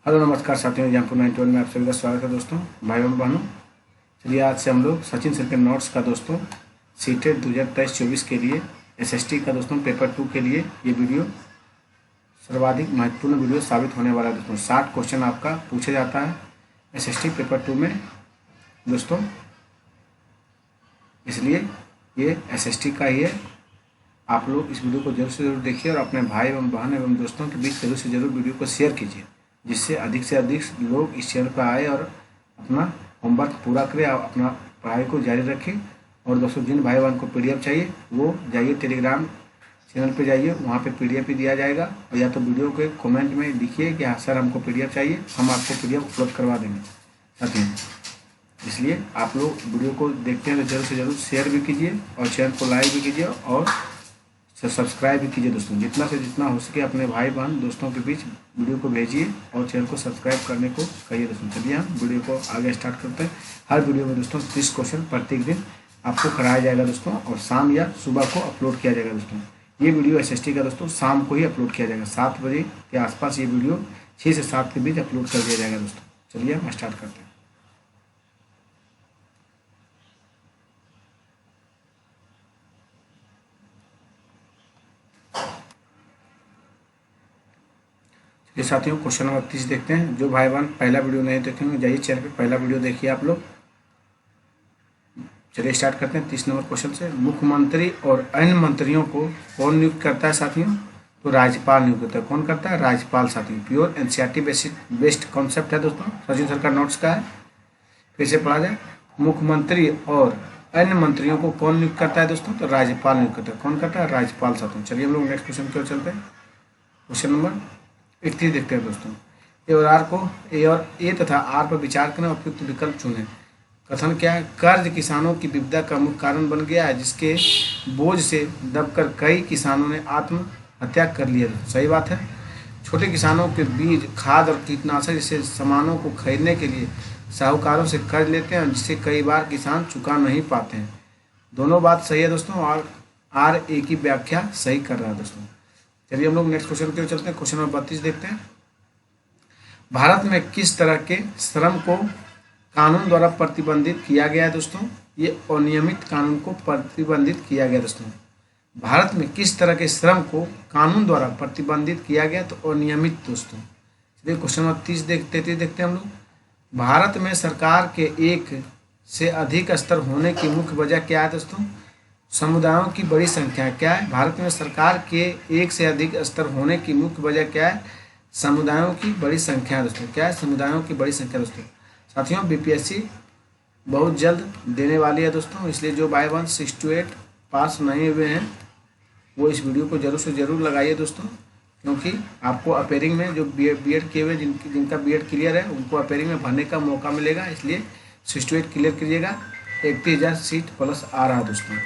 Hello नमस्कार साथियों, जयपुर 91 में आप सभी का स्वागत है दोस्तों, भाई और बहनों। चलिए आज से हम लोग सचिन सर के नोट्स का दोस्तों सीटेट 2023-24 के लिए एसएसटी का दोस्तों पेपर 2 के लिए ये वीडियो सर्वाधिक महत्वपूर्ण वीडियो साबित होने वाला है दोस्तों। 60 क्वेश्चन आपका पूछा जाता है एसएसटी पेपर 2 में दोस्तों, इसलिए ये एसएसटी का ही है। आप लोग इस वीडियो को जरूर से जरूर देखिए और अपने भाई एवं बहन एवं दोस्तों के बीच जरूर से जरूर वीडियो को शेयर कीजिए, जिससे अधिक से अधिक लोग इस चैनल पर आए और अपना होमवर्क पूरा करें और अपना पढ़ाई को जारी रखें। और दोस्तों जिन भाई बहन को पीडीएफ चाहिए वो जाइए टेलीग्राम चैनल पे जाइए, वहाँ पे पीडीएफ भी दिया जाएगा। और या तो वीडियो के कमेंट में लिखिए कि हाँ सर हमको पीडीएफ चाहिए, हम आपको पीडीएफ उपलब्ध करवा देंगे साथियों। इसलिए आप लोग वीडियो को देखते हैं तो जरूर से जरूर शेयर भी कीजिए और चैनल को लाइक भी कीजिए और सब्सक्राइब भी कीजिए दोस्तों। जितना से जितना हो सके अपने भाई बहन दोस्तों के बीच वीडियो को भेजिए और चैनल को सब्सक्राइब करने को कहिए दोस्तों। चलिए हम वीडियो को आगे स्टार्ट करते हैं। हर वीडियो में दोस्तों 30 क्वेश्चन प्रत्येक दिन आपको कराया जाएगा दोस्तों, और शाम या सुबह को अपलोड किया जाएगा दोस्तों। ये वीडियो एसएसटी का दोस्तों शाम को ही अपलोड किया जाएगा, 7 बजे के आसपास ये वीडियो 6 से 7 के बीच अपलोड कर दिया जाएगा दोस्तों। चलिए हम स्टार्ट करते हैं। ये साथियों क्वेश्चन नंबर 30 देखते हैं। जो भाई बहन पहला वीडियो नहीं देखेंगे जाइए चैनल पे पहला वीडियो देखिए आप लोग। चलिए स्टार्ट करते हैं 30 नंबर क्वेश्चन से। मुख्यमंत्री और अन्य मंत्रियों को कौन नियुक्त करता है साथियों? तो राज्यपाल नियुक्त करता है। कौन करता है? राज्यपाल साथियों। प्योर एनसीईआरटी बेस्ड कॉन्सेप्ट है दोस्तों, सचिन सर का नोट्स का है। फिर से पढ़ा जाए। मुख्यमंत्री और अन्य मंत्रियों को कौन नियुक्त करता है दोस्तों? तो राज्यपाल नियुक्त करता है। कौन करता है? राज्यपाल साथियों। चलिए हम लोग नेक्स्ट क्वेश्चन की ओर चलते हैं। क्वेश्चन नंबर 31 देखते हैं दोस्तों। ए और ए तथा आर पर विचार करें, उपयुक्त विकल्प चुनें। कथन क्या है? कर्ज किसानों की विपदा का मुख्य कारण बन गया है, जिसके बोझ से दबकर कई किसानों ने आत्महत्या कर लिया। सही बात है। छोटे किसानों के बीज, खाद और कीटनाशक जैसे सामानों को खरीदने के लिए साहूकारों से कर्ज लेते हैं, जिससे कई बार किसान चुका नहीं पाते हैं। दोनों बात सही है दोस्तों, और आर ए की व्याख्या सही कर रहा है दोस्तों। चलिए हम लोग नेक्स्ट क्वेश्चन की ओर चलते हैं। क्वेश्चन नंबर 32 देखते हैं। भारत में किस तरह के श्रम को कानून द्वारा प्रतिबंधित किया गया है दोस्तों? ये अनियमित कानून को प्रतिबंधित किया गया दोस्तों। भारत में किस तरह के श्रम को कानून द्वारा प्रतिबंधित किया गया? तो अनियमित दोस्तों। चलिए क्वेश्चन नंबर 33 देखते हैं हम लोग। भारत में सरकार के एक से अधिक स्तर होने की मुख्य वजह क्या है दोस्तों? समुदायों की बड़ी संख्या। क्या है? भारत में सरकार के एक से अधिक स्तर होने की मुख्य वजह क्या है? समुदायों की बड़ी संख्या दोस्तों। क्या है? समुदायों की बड़ी संख्या दोस्तों। साथियों बीपीएससी बहुत जल्द देने वाली है दोस्तों, इसलिए जो भाई बहन 6 to 8 पास नहीं हुए हैं वो इस वीडियो को जरूर से जरूर लगाइए दोस्तों, क्योंकि आपको अपेयरिंग में जो बीएड किए हुए जिनका बीएड क्लियर है उनको अपेयरिंग में भरने का मौका मिलेगा। इसलिए 6 to 8 क्लियर कीजिएगा। 31,000 सीट प्लस आ रहा है दोस्तों।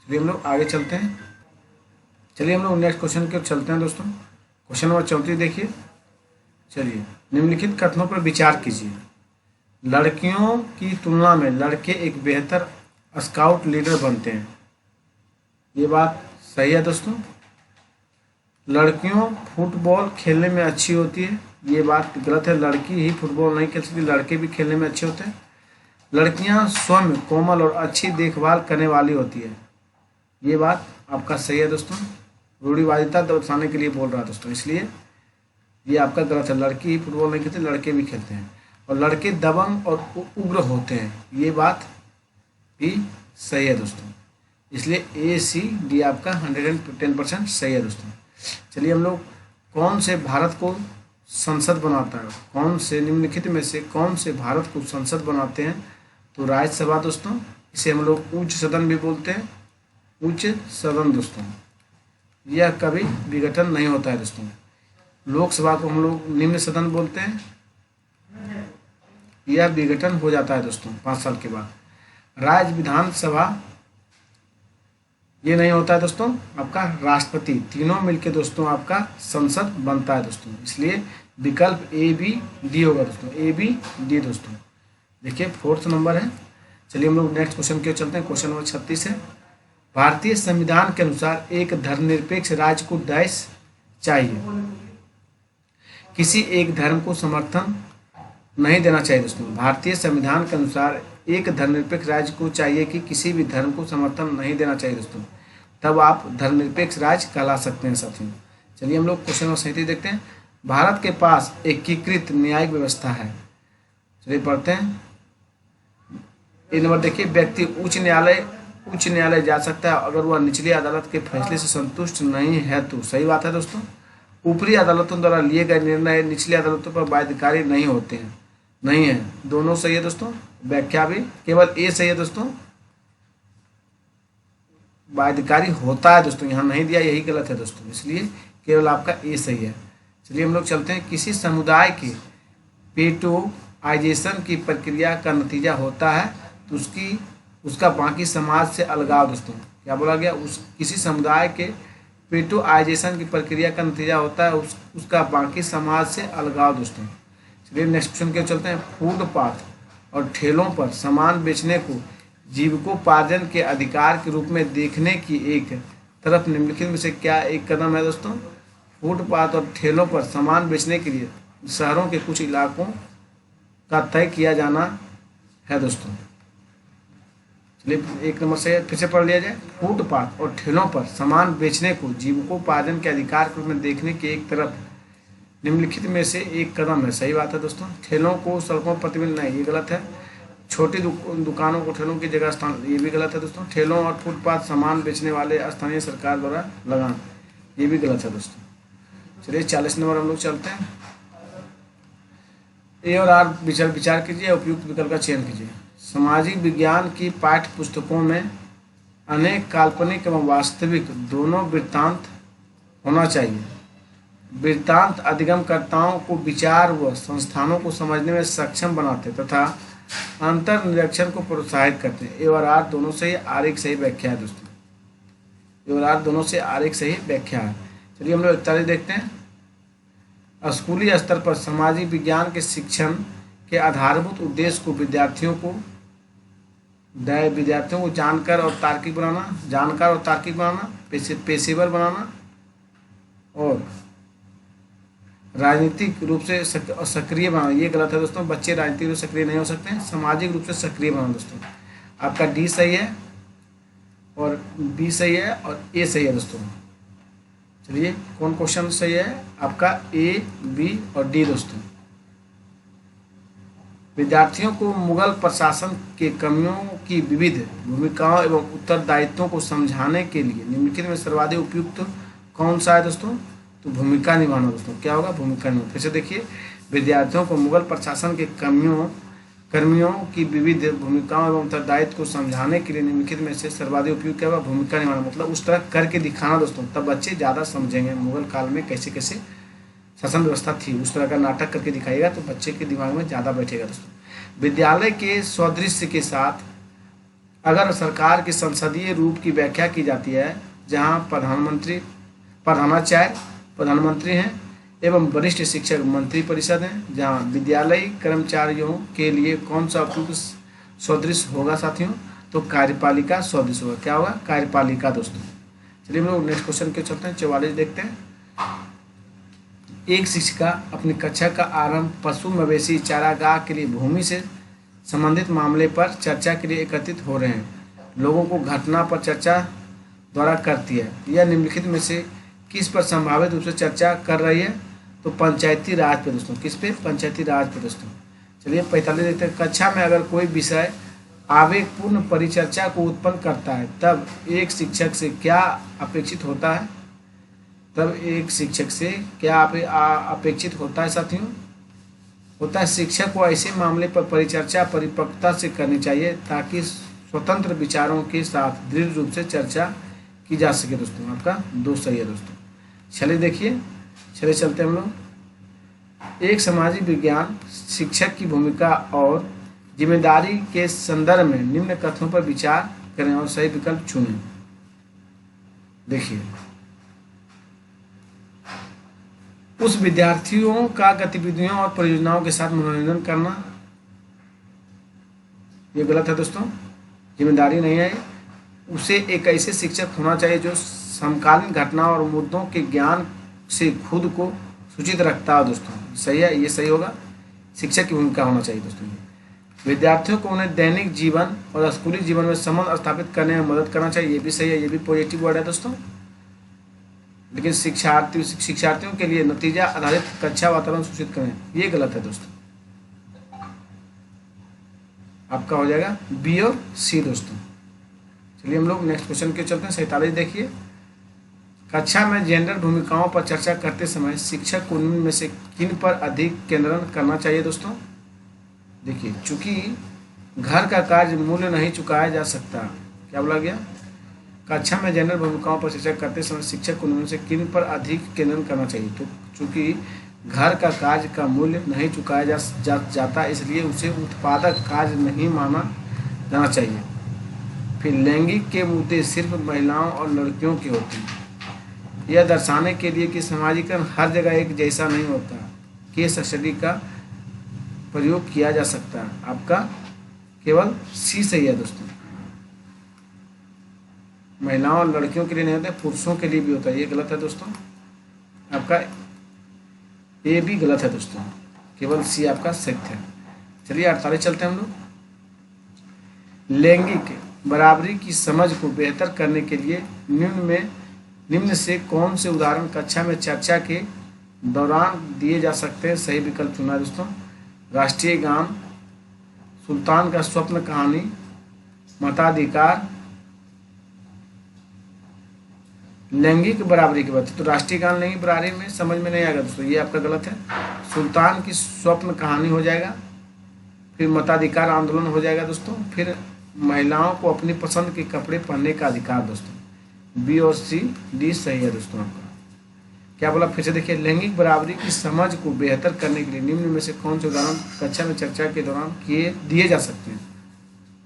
चलिए हम लोग आगे चलते हैं। चलिए हम लोग नेक्स्ट क्वेश्चन की ओर चलते हैं दोस्तों। क्वेश्चन नंबर 34 देखिए। चलिए निम्नलिखित कथनों पर विचार कीजिए। लड़कियों की तुलना में लड़के एक बेहतर स्काउट लीडर बनते हैं। ये बात सही है दोस्तों। लड़कियों फुटबॉल खेलने में अच्छी होती है। ये बात गलत है। लड़की ही फुटबॉल नहीं खेल सकती, लड़के भी खेलने में अच्छे होते हैं। लड़कियां स्वयं कोमल और अच्छी देखभाल करने वाली होती है। ये बात आपका सही है दोस्तों। रूढ़िवादिता दर्शाने के लिए बोल रहा है दोस्तों, इसलिए ये आपका गलत है। लड़की ही फुटबॉल नहीं खेलते, लड़के भी खेलते हैं। और लड़के दबंग और उग्र होते हैं। ये बात भी सही है दोस्तों, इसलिए ए सी डी आपका 110% सही है दोस्तों। चलिए हम लोग कौन से भारत को संसद बनाता है? कौन से निम्नलिखित में से कौन से भारत को संसद बनाते हैं? तो राज्यसभा दोस्तों। इसे हम लोग उच्च सदन भी बोलते हैं, उच्च सदन दोस्तों। यह कभी विघटन नहीं होता है दोस्तों। लोकसभा को हम लोग निम्न सदन बोलते हैं, यह विघटन हो जाता है दोस्तों 5 साल के बाद। राज्य विधानसभा ये नहीं होता है दोस्तों। आपका राष्ट्रपति, तीनों मिलके दोस्तों आपका संसद बनता है दोस्तों। इसलिए विकल्प ए बी डी होगा दोस्तों, ए बी डी दोस्तों। देखिए 4th नंबर है। चलिए हम लोग नेक्स्ट क्वेश्चन की ओर चलते हैं। क्वेश्चन नंबर 36 है। भारतीय संविधान के अनुसार एक धर्मनिरपेक्ष राज्य को डैश चाहिए। किसी एक धर्म को समर्थन नहीं देना चाहिए दोस्तों। भारतीय संविधान के अनुसार एक धर्मनिरपेक्ष राज्य को चाहिए कि किसी भी धर्म को समर्थन नहीं देना चाहिए दोस्तों, तब आप धर्मनिरपेक्ष राज्य कहला सकते हैं साथियों। चलिए हम लोग क्वेश्चन नंबर 37 देखते हैं। भारत के पास एकीकृत न्यायिक व्यवस्था है। चलिए पढ़ते हैं। एक नंबर देखिए, व्यक्ति उच्च न्यायालय जा सकता है अगर वह निचली अदालत के फैसले से संतुष्ट नहीं है तो। सही बात है दोस्तों। ऊपरी अदालतों द्वारा लिए गए निर्णय निचली अदालतों पर बाध्यकारी नहीं होते हैं। नहीं है, दोनों सही है दोस्तों। व्याख्या भी केवल ए सही है दोस्तों, बाध्यकारी होता है दोस्तों, यहाँ नहीं दिया, यही गलत है दोस्तों, इसलिए केवल आपका ए सही है। चलिए हम लोग चलते हैं। किसी समुदाय के पेटोआइजेशन की प्रक्रिया का नतीजा होता है तो उसका बाकी समाज से अलगाव दोस्तों। क्या बोला गया? किसी समुदाय के पेटोआइजेशन की प्रक्रिया का नतीजा होता है उसका बाकी समाज से अलगाव दोस्तों। चलिए नेक्स्ट क्वेश्चन के चलते हैं। फुटपाथ और ठेलों पर सामान बेचने को जीविकोपार्जन के अधिकार के रूप में देखने की एक तरफ निम्नलिखित में से क्या एक कदम है दोस्तों? फुटपाथ और ठेलों पर सामान बेचने के लिए शहरों के कुछ इलाकों का तय किया जाना है दोस्तों। चलिए एक नंबर से फिर से पढ़ लिया जाए। फुटपाथ और ठेलों पर सामान बेचने को जीविकोपार्जन के अधिकार के रूप में देखने की एक तरफ निम्नलिखित में से एक कदम है। सही बात है दोस्तों। ठेलों को सड़कों पर प्रतिबंध नहीं, ये गलत है। छोटी दुकानों को ठेलों की जगह स्थान, ये भी गलत है दोस्तों। ठेलों और फुटपाथ सामान बेचने वाले स्थानीय सरकार द्वारा लगान, ये भी गलत है दोस्तों। चलिए 40 नंबर हम लोग चलते हैं। ए और आर विचार कीजिए, उपयुक्त विकल्प का चयन कीजिए। सामाजिक विज्ञान की पाठ्य पुस्तकों में अनेक काल्पनिक एवं वास्तविक दोनों वृत्तांत होना चाहिए। वृत्तांत अधिगमकर्ताओं को विचार व संस्थानों को समझने में सक्षम बनाते तथा अंतर निरीक्षण को प्रोत्साहित करते हैं। ए और आर दोनों से आर एक सही व्याख्या है दोस्तों। ए और आर दोनों से आर एक सही व्याख्या है। चलिए हम लोग 41 देखते हैं। स्कूली स्तर पर सामाजिक विज्ञान के शिक्षण के आधारभूत उद्देश्य को विद्यार्थियों को जानकार और तार्किक बनाना, पेशेवर बनाना और राजनीतिक रूप से सक्रिय बनाना, ये गलत है दोस्तों। बच्चे राजनीतिक रूप से सक्रिय नहीं हो सकते हैं। सामाजिक रूप से सक्रिय बनाना दोस्तों। आपका डी सही है और बी सही है और ए सही है दोस्तों। चलिए कौन क्वेश्चन सही है? आपका ए, बी और डी दोस्तों। विद्यार्थियों को मुगल प्रशासन के कमियों की विविध भूमिकाओं एवं उत्तरदायित्वों को समझाने के लिए निम्नलिखित में सर्वाधिक उपयुक्त कौन सा है दोस्तों? तो भूमिका निभाना दोस्तों। क्या होगा? भूमिका निभाना। फिर से देखिए, विद्यार्थियों को मुगल प्रशासन के कर्मियों की विविध भूमिकाओं एवं उत्तरदायित्व को समझाने के लिए निम्नलिखित में से सर्वाधिक उपयुक्त क्या होगा? भूमिका निभाना। मतलब उस तरह करके दिखाना दोस्तों, तब बच्चे ज़्यादा समझेंगे। मुगल काल में कैसे कैसे शासन व्यवस्था थी, उस तरह का नाटक करके दिखाएगा तो बच्चे के दिमाग में ज़्यादा बैठेगा दोस्तों। विद्यालय के स्वदृश्य के साथ अगर सरकार के संसदीय रूप की व्याख्या की जाती है, जहाँ प्रधानमंत्री हैं एवं वरिष्ठ शिक्षक मंत्री परिषद हैं, जहाँ विद्यालयी कर्मचारियों के लिए कौन सा उपयुक्त स्वदृश्य होगा साथियों? तो कार्यपालिका स्वदृश्य होगा। क्या होगा? कार्यपालिका दोस्तों। चलिए हम लोग नेक्स्ट क्वेश्चन के चलते हैं। 44 देखते हैं। एक शिक्षिका अपनी कक्षा का आरंभ पशु मवेशी चारागाह के लिए भूमि से संबंधित मामले पर चर्चा के लिए एकत्रित हो रहे हैं लोगों को घटना पर चर्चा द्वारा करती है। यह निम्नलिखित में से किस पर संभावित रूप से चर्चा कर रही है? तो पंचायती राज पे दोस्तों। किस पे? पंचायती राज पे दोस्तों। चलिए 45 देखते हैं। कक्षा में अगर कोई विषय आवेगपूर्ण परिचर्चा को उत्पन्न करता है तब एक शिक्षक से क्या अपेक्षित होता है? अपेक्षित होता है साथियों? होता है शिक्षक को ऐसे मामले पर परिचर्चा परिपक्वता से करनी चाहिए ताकि स्वतंत्र विचारों के साथ दृढ़ रूप से चर्चा की जा सके दोस्तों। आपका 2 सही है दोस्तों। चलिए देखिए, चलिए चलते हम लोग। एक सामाजिक विज्ञान शिक्षक की भूमिका और जिम्मेदारी के संदर्भ में निम्न कथनों पर विचार करें और सही विकल्प चुनें। देखिए, उस विद्यार्थियों का गतिविधियों और परियोजनाओं के साथ मनोरंजन करना, ये गलत है दोस्तों। जिम्मेदारी नहीं है। उसे एक ऐसे शिक्षक होना चाहिए जो समकालीन घटना और मुद्दों के ज्ञान से खुद को सूचित रखता हो दोस्तों, सही है, ये सही होगा। शिक्षक की भूमिका होना चाहिए दोस्तों। ये विद्यार्थियों को उन्हें दैनिक जीवन और स्कूली जीवन में संबंध स्थापित करने में मदद करना चाहिए, ये भी सही है, ये भी पॉजिटिव वर्ड है दोस्तों। लेकिन शिक्षार्थियों के लिए नतीजा आधारित कक्षा वातावरण सूचित करें, ये गलत है दोस्तों। आपका हो जाएगा बी और सी दोस्तों। चलिए हम लोग नेक्स्ट क्वेश्चन के चलते हैं। 47 देखिए, कक्षा में जेंडर भूमिकाओं पर चर्चा करते समय शिक्षक को निम्न में से किन पर अधिक केंद्रण करना चाहिए दोस्तों। देखिए, चूंकि घर का कार्य मूल्य नहीं चुकाया जा सकता, क्या बोला गया, कक्षा में जेंडर भूमिकाओं पर चर्चा करते समय शिक्षक को निम्न में से किन पर अधिक केंद्रण करना चाहिए। तो चूंकि घर का कार्य का मूल्य नहीं चुकाया जाता, इसलिए उसे उत्पादक कार्य नहीं माना जाना चाहिए। फिर लैंगिक के मुद्दे सिर्फ महिलाओं और लड़कियों के होते हैं, यह दर्शाने के लिए कि समाजीकरण हर जगह एक जैसा नहीं होता। केस स्टडी का प्रयोग किया जा सकता है, आपका केवल सी सही है दोस्तों। महिलाओं और लड़कियों के लिए नहीं होता, पुरुषों के लिए भी होता है, ये गलत है दोस्तों। आपका ए भी गलत है दोस्तों, केवल सी आपका सत्य है। चलिए 48 चलते हैं हम लोग। लैंगिक बराबरी की समझ को बेहतर करने के लिए निम्न से कौन से उदाहरण कक्षा में चर्चा के दौरान दिए जा सकते हैं। सही विकल्प चुना दोस्तों। राष्ट्रीय गान, सुल्तान का स्वप्न कहानी, मताधिकार, लैंगिक बराबरी की बात। तो राष्ट्रीय गान लैंगिक बराबरी में समझ में नहीं आएगा दोस्तों, ये आपका गलत है। सुल्तान की स्वप्न कहानी हो जाएगा, फिर मताधिकार आंदोलन हो जाएगा दोस्तों, फिर महिलाओं को अपनी पसंद के कपड़े पहनने का अधिकार दोस्तों। बी और सी डी सही है दोस्तों आपका। क्या बोला फिर से देखिए, लैंगिक बराबरी की समझ को बेहतर करने के लिए निम्न में से कौन से उदाहरण कक्षा में चर्चा के दौरान दिए जा सकते हैं।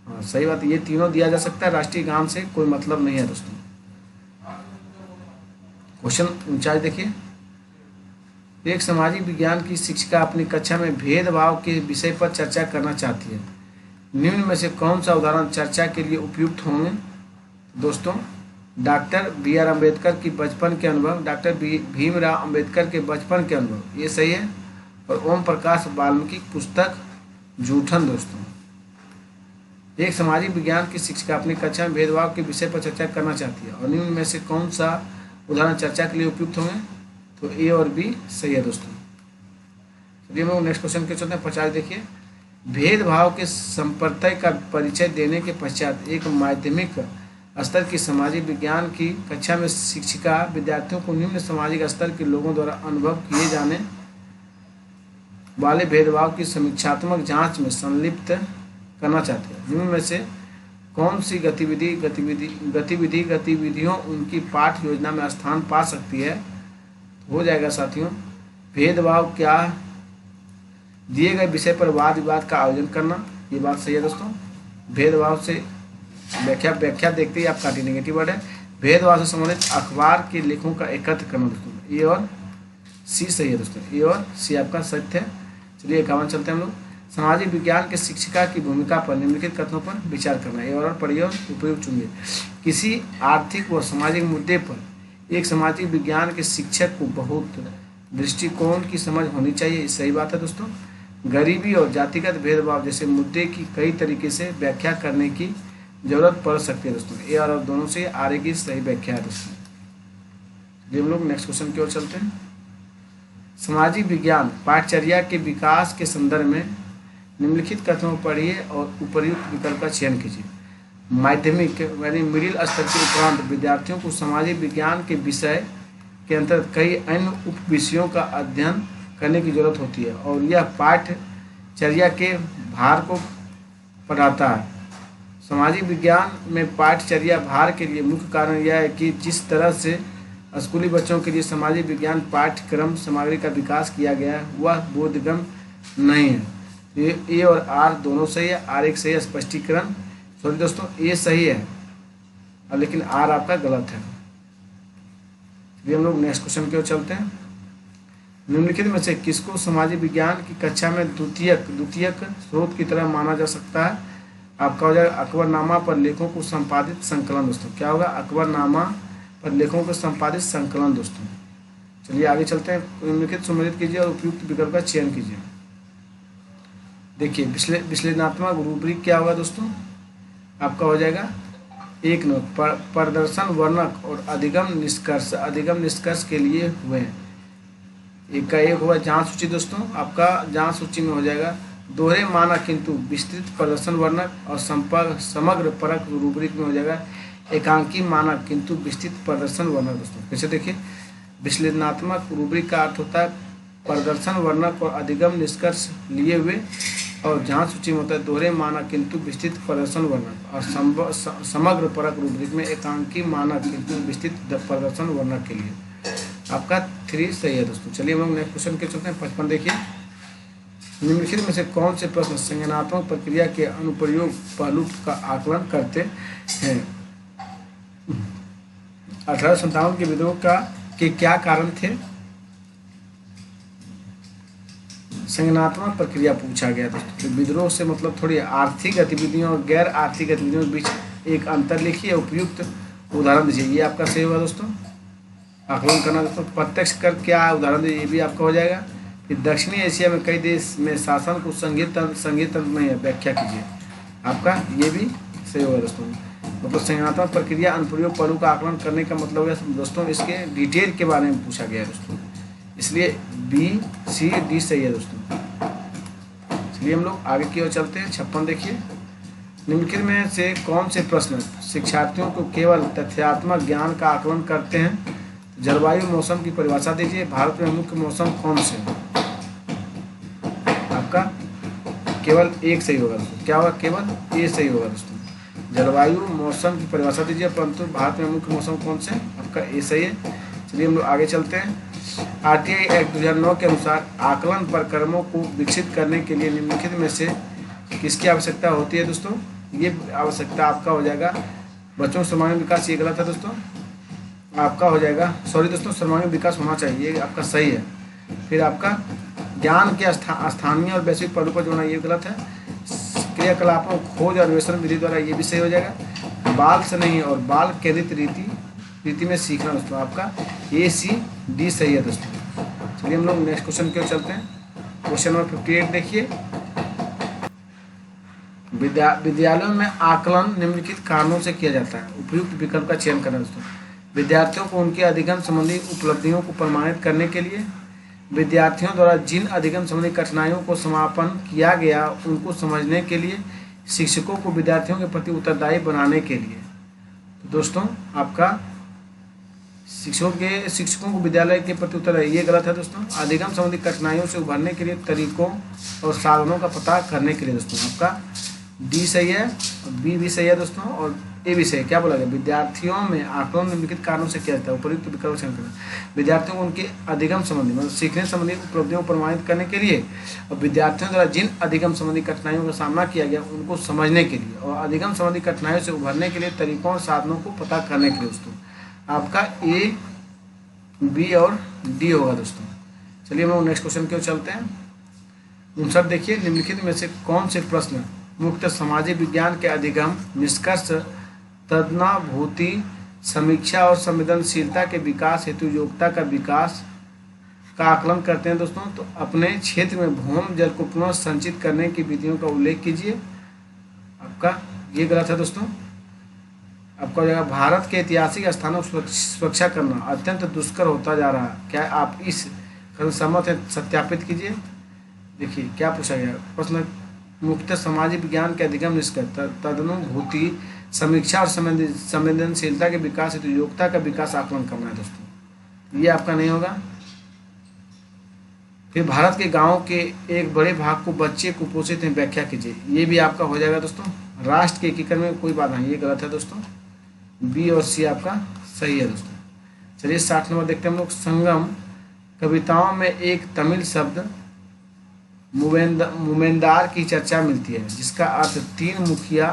हाँ सही बात है, ये तीनों दिया जा सकता है। राष्ट्रीय गान से कोई मतलब नहीं है दोस्तों। क्वेश्चन 49 देखिए, एक सामाजिक विज्ञान की शिक्षिका अपनी कक्षा में भेदभाव के विषय पर चर्चा करना चाहती है। निम्न में से कौन सा उदाहरण चर्चा के लिए उपयुक्त होंगे दोस्तों। डॉक्टर बी आर अम्बेडकर की बचपन के अनुभव, डॉक्टर भीमराव अम्बेडकर के बचपन के अनुभव, ये सही है। और ओम प्रकाश वाल्मीकि पुस्तक जूठन दोस्तों। एक सामाजिक विज्ञान की शिक्षिका अपनी कक्षा में भेदभाव के विषय पर चर्चा करना चाहती है और निम्न में से कौन सा उदाहरण चर्चा के लिए उपयुक्त होंगे। तो ए और बी सही है दोस्तों। चलिए हम लोग नेक्स्ट क्वेश्चन के चलते हैं। 50 देखिए, भेदभाव के संप्रत्यय का परिचय देने के पश्चात एक माध्यमिक स्तर की सामाजिक विज्ञान की कक्षा में शिक्षिका विद्यार्थियों को निम्न सामाजिक स्तर के लोगों द्वारा अनुभव किए जाने वाले भेदभाव की समीक्षात्मक जांच में संलिप्त करना चाहते हैं। निम्न में से कौन सी गतिविधियों उनकी पाठ्य योजना में स्थान पा सकती है। हो जाएगा साथियों, भेदभाव क्या, दिए गए विषय पर वाद विवाद का आयोजन करना, ये बात सही है दोस्तों। भेदभाव से व्याख्या देखते ही आपका नेगेटिव वर्ड है। भेदभाव से संबंधित अखबार के लेखों का एकत्र करना दोस्तों। ए और सी सही है दोस्तों, ए और सी आपका सत्य है। चलिए 51 चलते हैं हम लोग। सामाजिक विज्ञान के शिक्षिका की भूमिका पर निम्नलिखित कथनों पर विचार करना। ए और पढ़िए और उपयुक्त चुनिए। किसी आर्थिक व सामाजिक मुद्दे पर एक सामाजिक विज्ञान के शिक्षक को बहुत दृष्टिकोण की समझ होनी चाहिए, सही बात है दोस्तों। गरीबी और जातिगत भेदभाव जैसे मुद्दे की कई तरीके से व्याख्या करने की जरूरत पड़ सकती है दोस्तों। ए और दोनों से आगे की सही व्याख्या है दोस्तों। हम लोग नेक्स्ट क्वेश्चन की ओर चलते हैं। सामाजिक विज्ञान पाठचर्या के विकास के संदर्भ में निम्नलिखित कथनों पढ़िए और उपर्युक्त विकल्प का चयन कीजिए। माध्यमिक यानी मिडिल स्तर के उपरांत विद्यार्थियों को सामाजिक विज्ञान के विषय के अंतर्गत कई अन्य उप विषयों का अध्ययन करने की जरूरत होती है और यह पाठ्यचर्या के भार को बढ़ाता है। सामाजिक विज्ञान में पाठ्यचर्या भार के लिए मुख्य कारण यह है कि जिस तरह से स्कूली बच्चों के लिए सामाजिक विज्ञान पाठ्यक्रम सामग्री का विकास किया गया है वह बोधगम्य नहीं है। ए और आर दोनों सही है। आर एक सही है, स्पष्टीकरण सॉरी दोस्तों ए सही है और लेकिन आर आपका गलत है। हम लोग नेक्स्ट क्वेश्चन की ओर चलते हैं। निम्नलिखित में से किसको सामाजिक विज्ञान की कक्षा में द्वितीयक स्रोत की तरह माना जा सकता है। आपका हो जाएगा अकबरनामा पर लेखों को संपादित संकलन दोस्तों। क्या होगा, अकबरनामा पर लेखों को संपादित संकलन दोस्तों। चलिए आगे चलते हैं। निम्नलिखित सुमेलित कीजिए और उपयुक्त विकल्प का चयन कीजिए। देखिए विश्लेषणात्मक रूब्रिक क्या होगा दोस्तों, आपका हो जाएगा 1 नंबर प्रदर्शन वर्णक और अधिगम निष्कर्ष के लिए हुए हैं। एक का एक होगा जांच सूची दोस्तों, आपका जांच सूची में हो जाएगा दोहरे मानक किंतु विस्तृत प्रदर्शन वर्णक, और समग्र परक रूब्रिक में हो जाएगा एकांकी मानक किंतु विस्तृत प्रदर्शन वर्णक दोस्तों। कैसे देखिए, विश्लेषणात्मक रूब्रिक का अर्थ होता है प्रदर्शन वर्णक और अधिगम निष्कर्ष लिए हुए, और जांच सूची में होता है दोहरे मानक किंतु विस्तृत प्रदर्शन वर्णक, और समग्र परक रूब्रिक में एकांकी मानक किंतु विस्तृत प्रदर्शन वर्णक के लिए। आपका 3 सही है दोस्तों। चलिए हम लोग नेक्स्ट क्वेश्चन के चलते हैं। 55 देखिए, निम्नलिखित में से कौन से प्रश्न संज्ञानात्मक प्रक्रिया के अनुप्रयोग पहलू का आकलन करते हैं। 1857 के विद्रोह के क्या कारण थे। संज्ञानात्मक प्रक्रिया पूछा गया दोस्तों। तो विद्रोह से मतलब थोड़ी आर्थिक गतिविधियों और गैर आर्थिक गतिविधियों के बीच एक अंतर लिखिए, उपयुक्त उदाहरण दीजिए। ये आपका सही होगा दोस्तों। आकलन करना दोस्तों। प्रत्यक्ष कर क्या उदाहरण दीजिए, ये भी आपका हो जाएगा। फिर दक्षिणी एशिया में कई देश में शासन को संघीय तंत्र में व्याख्या कीजिए, आपका ये भी सही होगा दोस्तों। मतलब संज्ञानात्मक प्रक्रिया अनुप्रयोग पहलू का आकलन करने का मतलब है दोस्तों इसके डिटेल के बारे में पूछा गया है दोस्तों, इसलिए बी सी डी सही है दोस्तों। चलिए हम लोग आगे की ओर चलते हैं। 56 देखिए, निम्नलिखित में से कौन से प्रश्न शिक्षार्थियों को केवल तथ्यात्मक ज्ञान का आकलन करते हैं। जलवायु मौसम की परिभाषा दीजिए। भारत में मुख्य मौसम कौन से हैं। आपका केवल एक सही होगा दोस्तों। क्या होगा, केवल ए सही होगा दोस्तों। जलवायु मौसम की परिभाषा दीजिए, परंतु भारत में मुख्य मौसम कौन से हैं, आपका ए सही है। चलिए हम लोग आगे चलते हैं। आरटीआई एक्ट 2009 के अनुसार आकलन प्रक्रमों को विकसित करने के लिए निम्नलिखित में से किसकी आवश्यकता होती है दोस्तों। ये आवश्यकता आपका हो जाएगा बच्चों सर्वांगीण विकास, ये गलत है दोस्तों। आपका हो जाएगा सॉरी दोस्तों, सर्वांगीण विकास होना चाहिए, ये आपका सही है। फिर आपका ज्ञान के स्थानीय और वैश्विक पहलू पर जोड़ना, ये गलत है। क्रियाकलापों खोज और अन्वेषण विधि द्वारा, ये भी सही हो जाएगा। बाल से नहीं और बाल केंद्रित रीति में सीखना दोस्तों, आपका ए सी डी सही है दोस्तों। चलिए हम लोग नेक्स्ट क्वेश्चन की ओर चलते हैं। क्वेश्चन नंबर 58 देखिए, विद्यालयों में आकलन निम्नलिखित कारणों से किया जाता है। उपयुक्त विकल्प का चयन करना दोस्तों। विद्यार्थियों को उनके अधिगम संबंधी उपलब्धियों को प्रमाणित करने के लिए, विद्यार्थियों द्वारा जिन अधिगम संबंधी कठिनाइयों को समापन किया गया उनको समझने के लिए, शिक्षकों को विद्यार्थियों के प्रति उत्तरदायी बनाने के लिए। तो दोस्तों आपका शिक्षकों को विद्यालय के प्रति उत्तरदायी, ये गलत है दोस्तों। अधिगम संबंधी कठिनाइयों से उभरने के लिए, तरीकों और साधनों का पता करने के लिए दोस्तों, आपका डी सही है, बी भी सही है दोस्तों, और ए भी सही है। क्या बोला गया, विद्यार्थियों में आकलन निम्नलिखित कारणों से किया जाता है। उपयुक्त विकल्प चयन करना। विद्यार्थियों को उनके अधिगम संबंधी मतलब सीखने संबंधी उपलब्धियों को प्रमाणित करने के लिए, और विद्यार्थियों द्वारा जिन अधिगम संबंधी कठिनाइयों का सामना किया गया उनको समझने के लिए, और अधिगम संबंधी कठिनाइयों से उभरने के लिए तरीकों और साधनों को पता करने के लिए दोस्तों, आपका ए बी और डी होगा दोस्तों। चलिए हम लोग नेक्स्ट क्वेश्चन की ओर चलते हैं। 59 देखिए, निम्नलिखित में से कौन से प्रश्न मुख्यतः सामाजिक विज्ञान के अधिगम निष्कर्ष, तदनुभूति, समीक्षा और संवेदनशीलता के विकास हेतु योग्यता का विकास का आकलन करते हैं दोस्तों। तो अपने क्षेत्र में भौम जल को पुनः संचित करने की विधियों का उल्लेख कीजिए, आपका ये गलत है दोस्तों। आपका हो जाएगा भारत के ऐतिहासिक स्थानों की सुरक्षा करना अत्यंत दुष्कर होता जा रहा है। क्या आप इस सहमत हैं, सत्यापित कीजिए। देखिए क्या पूछा गया प्रश्न, मुख्यतः सामाजिक विज्ञान के अधिगम निष्कर्ष, तदनुभूति, समीक्षा और संवेदनशीलता के विकास हेतु योग्यता का विकास आकलन करना है दोस्तों, ये आपका नहीं होगा। फिर भारत के गांवों के एक बड़े भाग को बच्चे कुपोषित हैं, व्याख्या कीजिए, ये भी आपका हो जाएगा दोस्तों। राष्ट्र के एकीकरण में कोई बाधा नहीं, ये गलत है दोस्तों। बी और सी आपका सही है दोस्तों। चलिए 60 नंबर देखते हैं हम लोग। संगम कविताओं में एक तमिल शब्द मुमेंदार की चर्चा मिलती है, जिसका अर्थ तीन मुखिया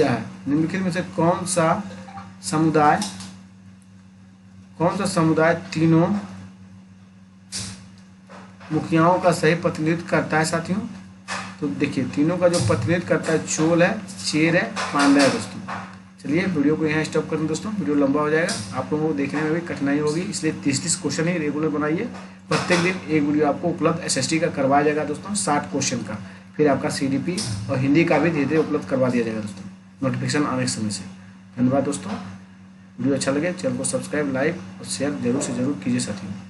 है। निम्नलिखित में से कौन सा समुदाय तीनों मुखियाओं का सही प्रतिनिधित्व करता है साथियों। तो देखिए तीनों का जो प्रतिनिधित्व करता है चोल है, चेर है, पांड्या है दोस्तों। चलिए वीडियो को यहाँ स्टॉप करें दोस्तों, वीडियो लंबा हो जाएगा, आप लोगों को देखने में भी कठिनाई होगी, इसलिए 30 क्वेश्चन ही रेगुलर बनाइए। प्रत्येक दिन एक वीडियो आपको उपलब्ध SST का करवाया जाएगा दोस्तों, 60 क्वेश्चन का। फिर आपका CDP और हिंदी का भी धीरे धीरे उपलब्ध करवा दिया जाएगा दोस्तों, नोटिफिकेशन आने के समय से। धन्यवाद दोस्तों, वीडियो अच्छा लगे चैनल को सब्सक्राइब, लाइक और शेयर जरूर से जरूर कीजिए साथियों।